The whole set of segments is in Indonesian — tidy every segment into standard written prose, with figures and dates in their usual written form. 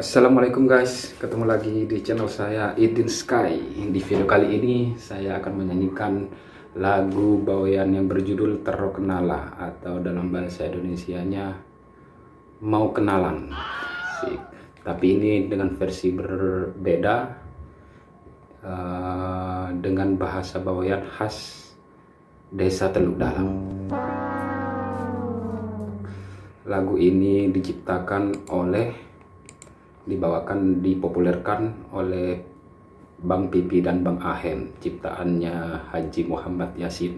Assalamualaikum guys, ketemu lagi di channel saya Idin Sky. Di video kali ini saya akan menyanyikan lagu bawayan yang berjudul Terkenala atau dalam bahasa Indonesianya Mau Kenalan. Sip. Tapi ini dengan versi berbeda, dengan bahasa bawayan khas Desa Teluk Dalam. Lagu ini dipopulerkan oleh Bang Pipi dan Bang Ahen, ciptaannya Haji Muhammad Yasin.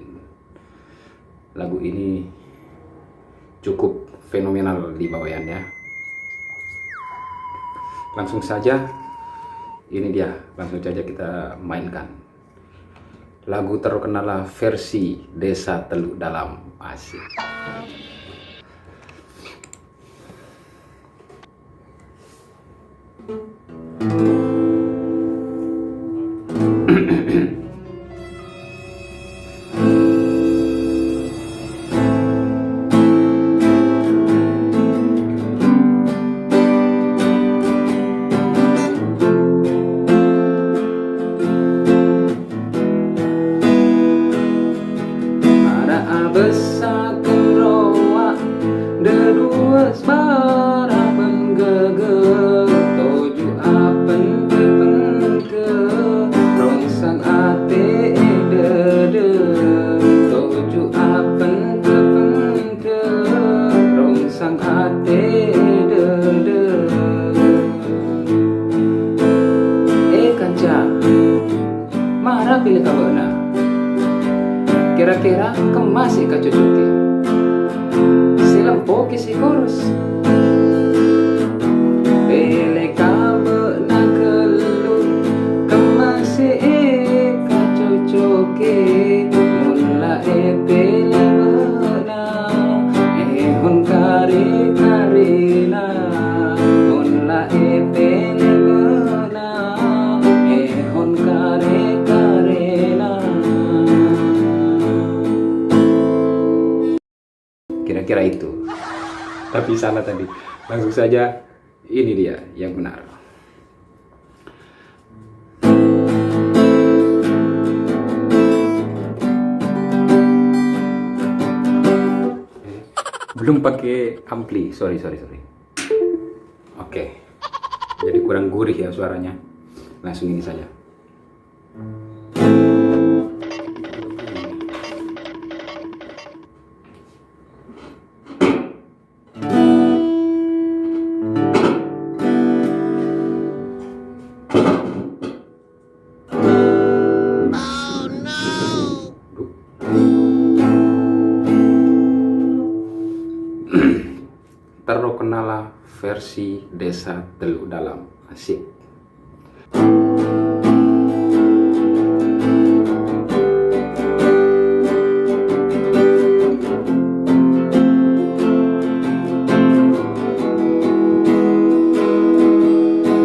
Lagu ini cukup fenomenal di bawayannya. Langsung saja, ini dia, langsung saja kita mainkan. Lagu Terkenala versi Desa Teluk Dalam. Asik. Besar keroak deduas bara penggege toju apen ke rongsang ate dede toju apen ke rongsang ate dede kanca marah pilih kawana kira-kira kemas ika cucuki silempo kisi korus pele kabe na kelu kemas ika cucuki mula pele bena ehon kari karina mula pele bena ehon kari karina. Kira-kira itu, tapi salah tadi. Langsung saja, ini dia yang benar. Belum pakai ampli, sorry. Oke, jadi kurang gurih ya suaranya. Langsung ini saja. Terkenala versi Desa Teluk Dalam. Asik.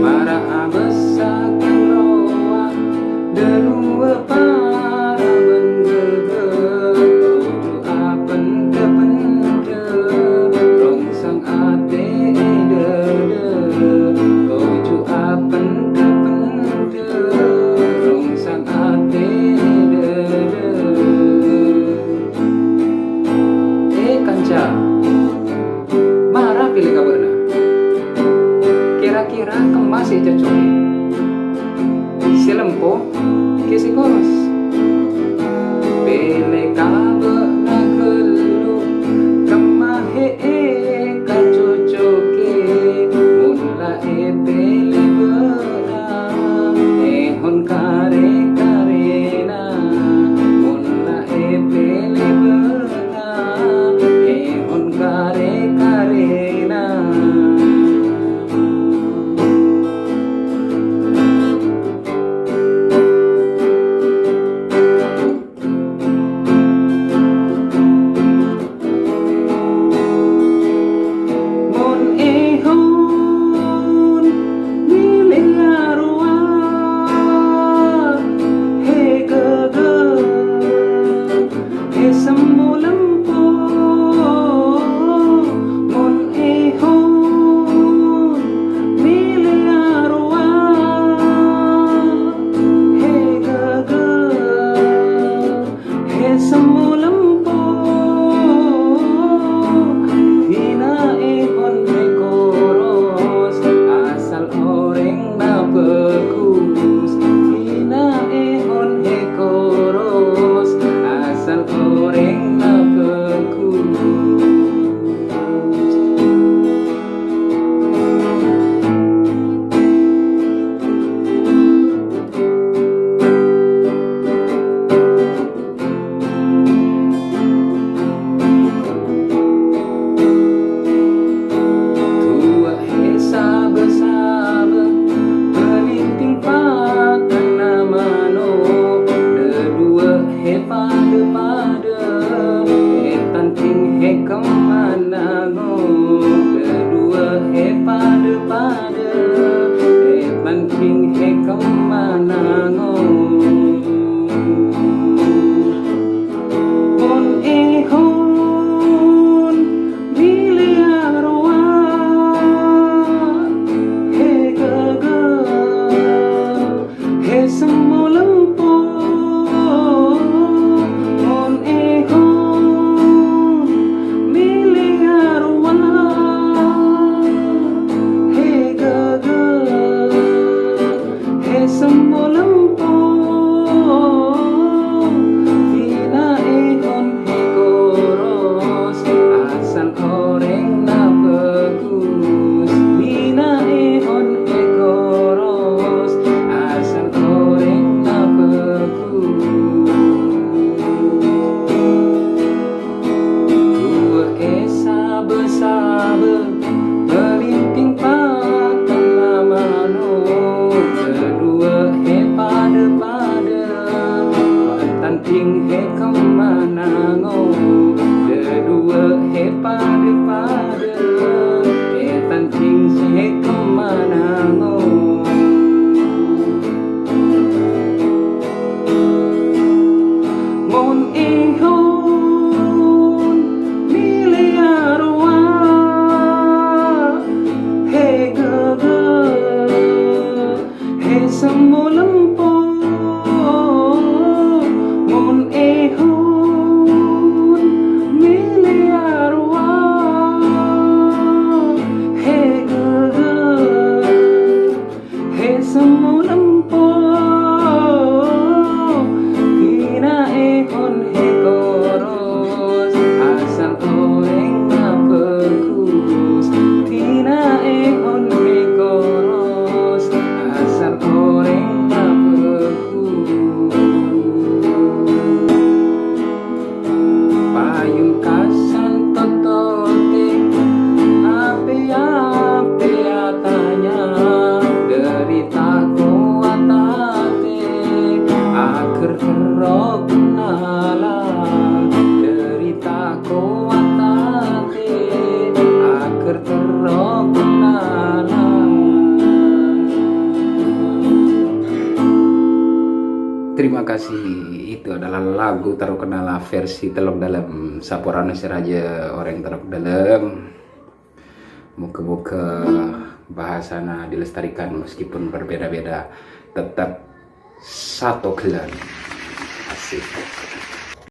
Marah besar keroak derua para menggege toju apen ke rongsang ate dede toju apen ke rongsang ate dede kanca marah pilih kabarna kira-kira kemas ya cocoki silempo kisi koros pele kabe na kelu kemahe ka cocoki mula pele bena ehon kare karena mula pele bena ehon kare karena. sabe-sabe pelinting pakan lamano kedua he pada-pada tanting he kemana ngo kedua he pada-pada tanting he kemana ngo mon ihon miliar wa he gege he semulempo mon ihon miliar wa he gege he semulempo Terima kasih. Itu adalah lagu Taruh Kenala versi Telok Dalam Saporana Siraja orang Taruh Dalam. Muka-muka bahasana dilestarikan meskipun berbeda-beda, tetap satu klan. Asik.